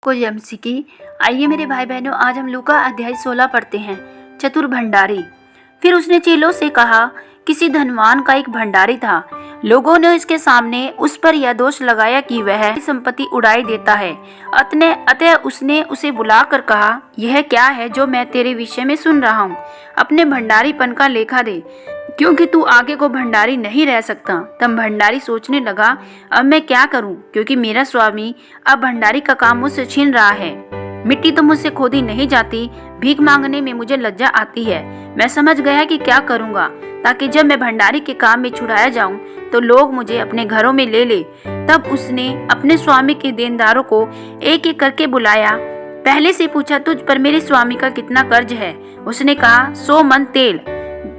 को यमसिकी। आइए मेरे भाई बहनों, आज हम लूका अध्याय 16 पढ़ते हैं। चतुर भंडारी। फिर उसने चेलों से कहा, किसी धनवान का एक भंडारी था। लोगों ने उसके सामने उस पर यह दोष लगाया कि वह संपत्ति उड़ाई देता है। अतः उसने उसे बुलाकर कहा, यह क्या है जो मैं तेरे विषय में सुन रहा हूँ? अपने भंडारीपन का लेखा दे, क्योंकि तू आगे को भंडारी नहीं रह सकता। तब भंडारी सोचने लगा, अब मैं क्या करूं, क्योंकि मेरा स्वामी अब भंडारी का काम मुझसे छीन रहा है। मिट्टी तो मुझसे खोदी नहीं जाती, भीख मांगने में मुझे लज्जा आती है। मैं समझ गया कि क्या करूंगा, ताकि जब मैं भंडारी के काम में छुड़ाया जाऊं तो लोग मुझे अपने घरों में ले ले। तब उसने अपने स्वामी के देनदारों को एक एक करके बुलाया। पहले से पूछा, तुझ पर मेरे स्वामी का कितना कर्ज है? उसने कहा, 100 मन तेल।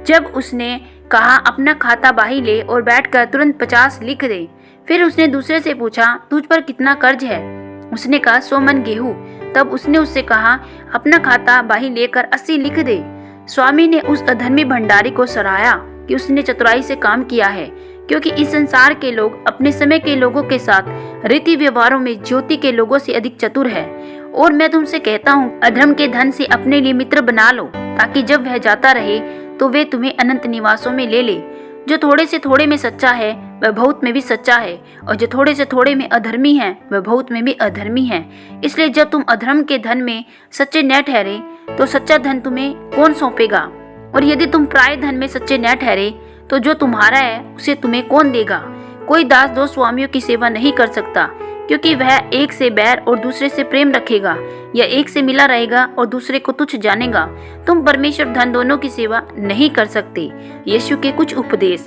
जब उसने कहा, अपना खाता बाही ले और बैठकर तुरंत 50 लिख दे। फिर उसने दूसरे से पूछा, तुझ पर कितना कर्ज है? उसने कहा, 100 मन गेहूं। तब उसने उससे कहा, अपना खाता बाही लेकर 80 लिख दे। स्वामी ने उस अधर्मी भंडारी को सराहा कि उसने चतुराई से काम किया है, क्योंकि इस संसार के लोग अपने समय के लोगों के साथ रीति व्यवहारों में ज्योति के लोगों से अधिक चतुर है। और मैं तुमसे कहता हूँ, अधर्म के धन से अपने लिए मित्र बना लो, ताकि जब वह जाता रहे तो वे तुम्हें अनंत निवासों में ले ले। जो थोड़े से थोड़े में सच्चा है वह बहुत में भी सच्चा है, और जो थोड़े से थोड़े में अधर्मी है वह बहुत में भी अधर्मी है। इसलिए जब तुम अधर्म के धन में सच्चे न ठहरे तो सच्चा धन तुम्हें कौन सौंपेगा? और यदि तुम प्राय धन में सच्चे न ठहरे तो जो तुम्हारा है उसे तुम्हें कौन देगा? कोई दास दो स्वामियों की सेवा नहीं कर सकता, क्योंकि वह एक से बैर और दूसरे से प्रेम रखेगा, या एक से मिला रहेगा और दूसरे को तुच्छ जानेगा। तुम परमेश्वर धन दोनों की सेवा नहीं कर सकते। यीशु के कुछ उपदेश।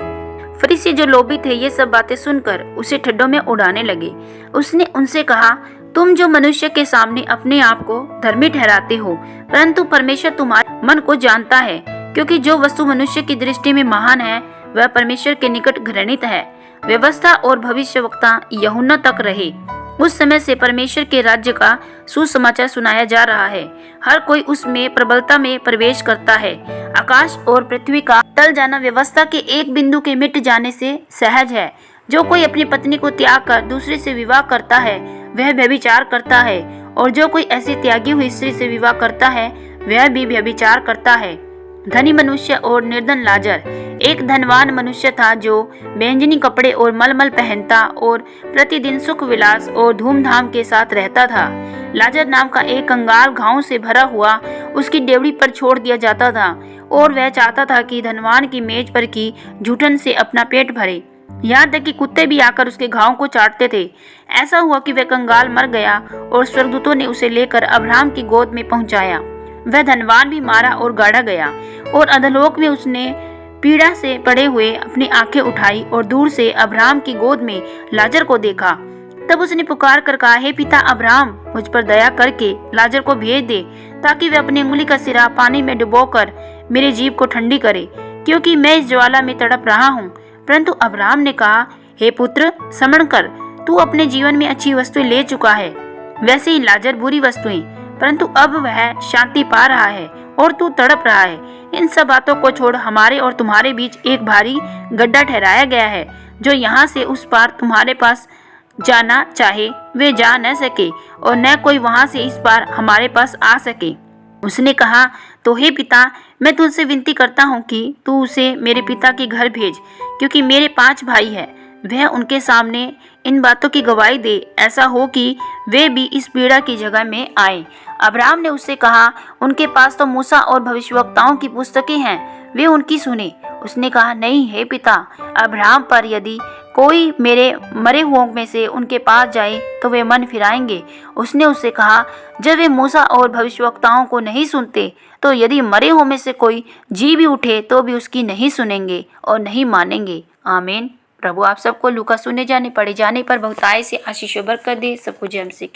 फरीसी जो लोभी थे ये सब बातें सुनकर उसे ठड्डों में उड़ाने लगे। उसने उनसे कहा, तुम जो मनुष्य के सामने अपने आप को धर्मी ठहराते हो, परंतु परमेश्वर तुम्हारे मन को जानता है, क्योंकि जो वस्तु मनुष्य की दृष्टि में महान है वह परमेश्वर के निकट घृणित है। व्यवस्था और भविष्यवक्ता यूहन्ना तक रहे। उस समय से परमेश्वर के राज्य का सुसमाचार सुनाया जा रहा है। हर कोई उसमें प्रबलता में प्रवेश करता है। आकाश और पृथ्वी का टल जाना व्यवस्था के एक बिंदु के मिट जाने से सहज है। जो कोई अपनी पत्नी को त्याग कर दूसरे से विवाह करता है वह व्यभिचार करता है, और जो कोई ऐसी त्यागी हुई स्त्री से विवाह करता है वह भी व्यभिचार करता है। धनी मनुष्य और निर्धन लाजर। एक धनवान मनुष्य था जो व्यंजनी कपड़े और मलमल पहनता और प्रतिदिन सुख विलास और धूमधाम के साथ रहता था। लाजर नाम का एक कंगाल घावों से भरा हुआ उसकी डेवड़ी पर छोड़ दिया जाता था, और वह चाहता था कि धनवान की मेज पर की जूठन से अपना पेट भरे। यहाँ तक कि कुत्ते भी आकर उसके घावों को चाटते थे। ऐसा हुआ कि वह कंगाल मर गया और स्वर्गदूतों ने उसे लेकर अब्राहम की गोद में पहुंचाया। वह धनवान भी मारा और गाड़ा गया, और अधोलोक में उसने पीड़ा से पड़े हुए अपनी आंखें उठाई और दूर से अब्राहम की गोद में लाजर को देखा। तब उसने पुकार कर कहा, हे पिता अब्राहम, मुझ पर दया करके लाजर को भेज दे, ताकि वह अपनी उंगली का सिरा पानी में डुबोकर मेरी जीभ को ठंडी करे, क्योंकि मैं इस ज्वाला में तड़प रहा हूँ। परंतु अब्राहम ने कहा, हे पुत्र, स्मरण कर, तू अपने जीवन में अच्छी वस्तुएं ले चुका है, वैसे ही लाजर बुरी वस्तुएं, परंतु अब वह शांति पा रहा है और तू तड़प रहा है। इन सब बातों को छोड़ हमारे और तुम्हारे बीच एक भारी गड्ढा ठहराया गया है। जो यहाँ से उस पार तुम्हारे पास जाना चाहे वे जा न सके, और न कोई वहाँ से इस पार हमारे पास आ सके। उसने कहा, तो हे पिता, मैं तुझसे विनती करता हूँ कि तू उसे मेरे पिता के घर भेज, क्योंकि मेरे 5 भाई हैं। वह उनके सामने इन बातों की गवाही दे, ऐसा हो कि वे भी इस पीड़ा की जगह में आए। अब्राहम ने उससे कहा, उनके पास तो मूसा और भविष्यवक्ताओं की पुस्तकें हैं, वे उनकी सुने। उसने कहा, नहीं हे पिता अब्राहम, पर यदि कोई मेरे मरे हुओं में से उनके पास जाए तो वे मन फिराएंगे। उसने उससे कहा, जब वे मूसा और भविष्यवक्ताओं को नहीं सुनते, तो यदि मरे हुओं में से कोई जी भी उठे तो भी उसकी नहीं सुनेंगे और नहीं मानेंगे। आमीन। प्रभु आप सबको लूका सुने जाने पढ़े जाने पर बहुतायत से आशीष व बरकत दे। सबको जय मसीह की।